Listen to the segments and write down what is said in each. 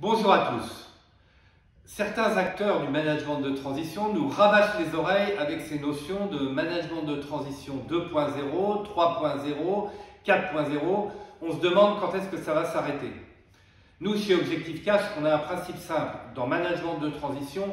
Bonjour à tous. Certains acteurs du management de transition nous rabâchent les oreilles avec ces notions de management de transition 2.0, 3.0, 4.0. On se demande quand est-ce que ça va s'arrêter. Nous, chez Objectif Cash, on a un principe simple. Dans management de transition,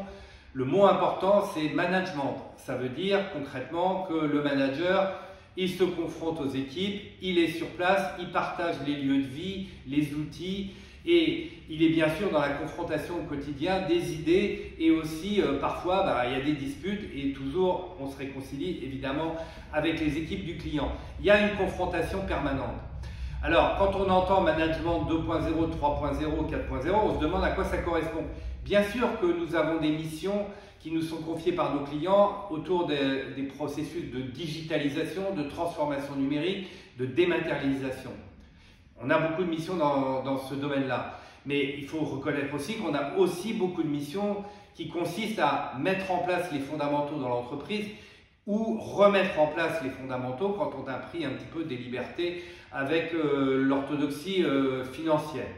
le mot important, c'est management. Ça veut dire concrètement que le manager, il se confronte aux équipes, il est sur place, il partage les lieux de vie, les outils, et il est bien sûr dans la confrontation au quotidien des idées et aussi parfois il y a des disputes et toujours on se réconcilie évidemment avec les équipes du client. Il y a une confrontation permanente. Alors quand on entend management 2.0, 3.0, 4.0, on se demande à quoi ça correspond. Bien sûr que nous avons des missions qui nous sont confiées par nos clients autour des processus de digitalisation, de transformation numérique, de dématérialisation. On a beaucoup de missions dans ce domaine-là, mais il faut reconnaître aussi qu'on a aussi beaucoup de missions qui consistent à mettre en place les fondamentaux dans l'entreprise ou remettre en place les fondamentaux quand on a pris un petit peu des libertés avec l'orthodoxie financière.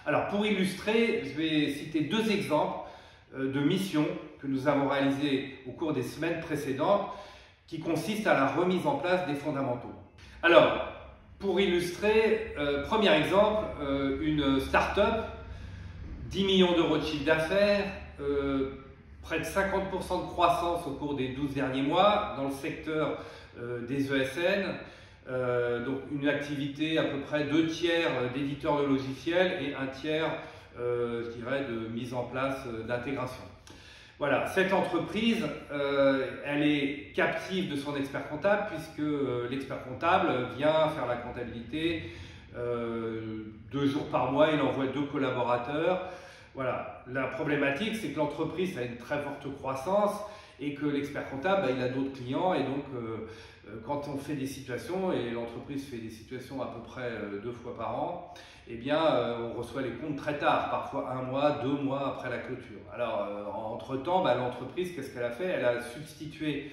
Alors pour illustrer, je vais citer deux exemples de missions que nous avons réalisées au cours des semaines précédentes qui consistent à la remise en place des fondamentaux. Alors, pour illustrer, premier exemple, une start-up, 10 millions d'euros de chiffre d'affaires, près de 50% de croissance au cours des 12 derniers mois dans le secteur des ESN, donc une activité à peu près 2 tiers d'éditeurs de logiciels et 1 tiers, je dirais, de mise en place d'intégration. Voilà, cette entreprise, elle est captive de son expert comptable puisque l'expert comptable vient faire la comptabilité 2 jours par mois, il envoie 2 collaborateurs. Voilà, la problématique c'est que l'entreprise a une très forte croissance et que l'expert comptable, il a d'autres clients et donc quand on fait des situations, et l'entreprise fait des situations à peu près 2 fois par an, eh bien on reçoit les comptes très tard, parfois 1 mois, 2 mois après la clôture. Alors entre-temps, l'entreprise, qu'est-ce qu'elle a fait? Elle a substitué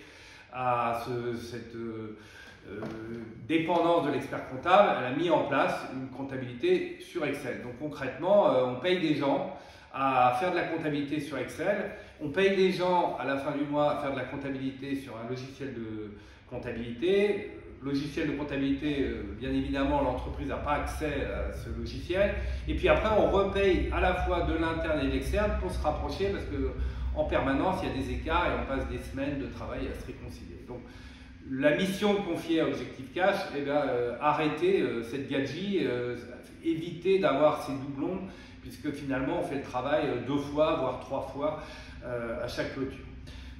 à cette dépendance de l'expert comptable, elle a mis en place une comptabilité sur Excel. Donc concrètement, on paye des gens à faire de la comptabilité sur Excel, on paye des gens à la fin du mois à faire de la comptabilité sur un logiciel de comptabilité. Logiciel de comptabilité, bien évidemment, l'entreprise n'a pas accès à ce logiciel. Et puis après, on repaye à la fois de l'interne et de l'externe pour se rapprocher parce qu'en permanence, il y a des écarts et on passe des semaines de travail à se réconcilier. Donc, la mission confiée à Objectif Cash, arrêter cette gabegie, éviter d'avoir ces doublons, puisque finalement, on fait le travail 2 fois, voire 3 fois à chaque clôture.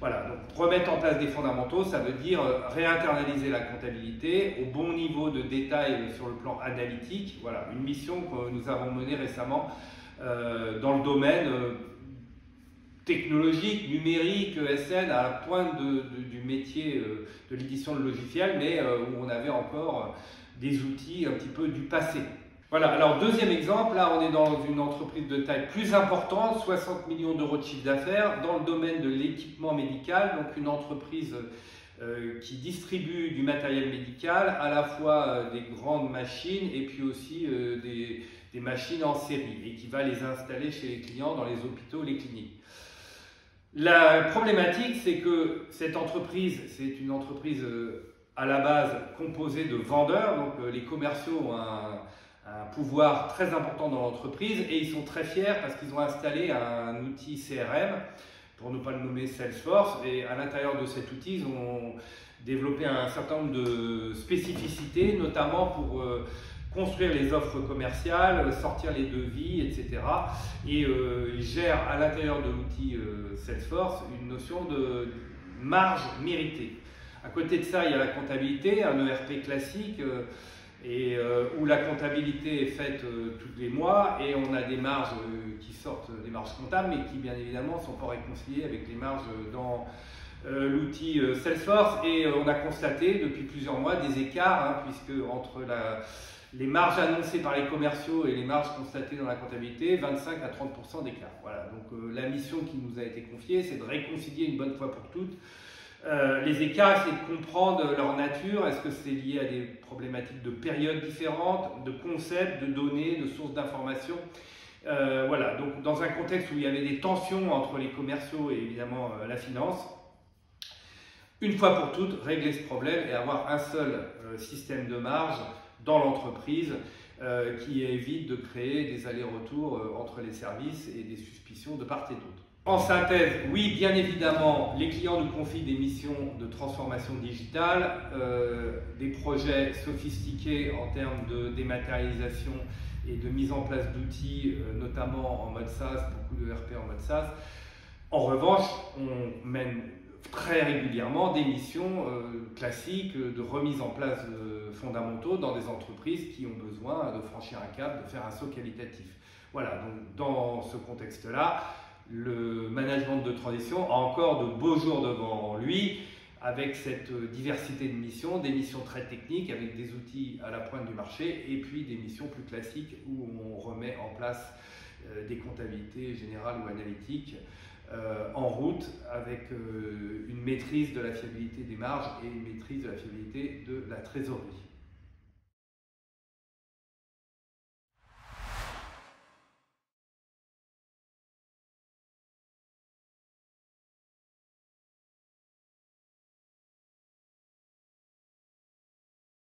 Voilà, donc remettre en place des fondamentaux, ça veut dire réinternaliser la comptabilité au bon niveau de détail sur le plan analytique. Voilà, une mission que nous avons menée récemment dans le domaine technologique, numérique, ESN, à la pointe du métier de l'édition de logiciels, mais où on avait encore des outils un petit peu du passé. Voilà, alors deuxième exemple, là on est dans une entreprise de taille plus importante, 60 millions d'euros de chiffre d'affaires, dans le domaine de l'équipement médical, donc une entreprise qui distribue du matériel médical, à la fois des grandes machines et puis aussi des machines en série et qui va les installer chez les clients dans les hôpitaux, les cliniques. La problématique, c'est que cette entreprise, c'est une entreprise à la base composée de vendeurs, donc les commerciaux ont un pouvoir très important dans l'entreprise et ils sont très fiers parce qu'ils ont installé un outil CRM, pour ne pas le nommer Salesforce, et à l'intérieur de cet outil, ils ont développé un certain nombre de spécificités, notamment pour construire les offres commerciales, sortir les devis, etc. Et ils gèrent à l'intérieur de l'outil Salesforce une notion de marge méritée. À côté de ça, il y a la comptabilité, un ERP classique, où la comptabilité est faite tous les mois et on a des marges qui sortent, des marges comptables, mais qui bien évidemment ne sont pas réconciliées avec les marges dans l'outil Salesforce. Et on a constaté depuis plusieurs mois des écarts, puisque entre les marges annoncées par les commerciaux et les marges constatées dans la comptabilité, 25 à 30% d'écart. Voilà, donc la mission qui nous a été confiée, c'est de réconcilier une bonne fois pour toutes les écarts, c'est de comprendre leur nature. Est-ce que c'est lié à des problématiques de périodes différentes, de concepts, de données, de sources d'informations? Voilà, donc dans un contexte où il y avait des tensions entre les commerciaux et évidemment la finance, une fois pour toutes, régler ce problème et avoir un seul système de marge dans l'entreprise qui évite de créer des allers-retours entre les services et des suspicions de part et d'autre. En synthèse, oui, bien évidemment, les clients nous confient des missions de transformation digitale, des projets sophistiqués en termes de dématérialisation et de mise en place d'outils, notamment en mode SaaS, beaucoup de RP en mode SaaS. En revanche, on mène très régulièrement des missions classiques de remise en place de fondamentaux dans des entreprises qui ont besoin de franchir un cap, de faire un saut qualitatif. Voilà, donc dans ce contexte-là, le management de transition a encore de beaux jours devant lui, avec cette diversité de missions, des missions très techniques avec des outils à la pointe du marché et puis des missions plus classiques où on remet en place des comptabilités générales ou analytiques en route avec une maîtrise de la fiabilité des marges et une maîtrise de la fiabilité de la trésorerie.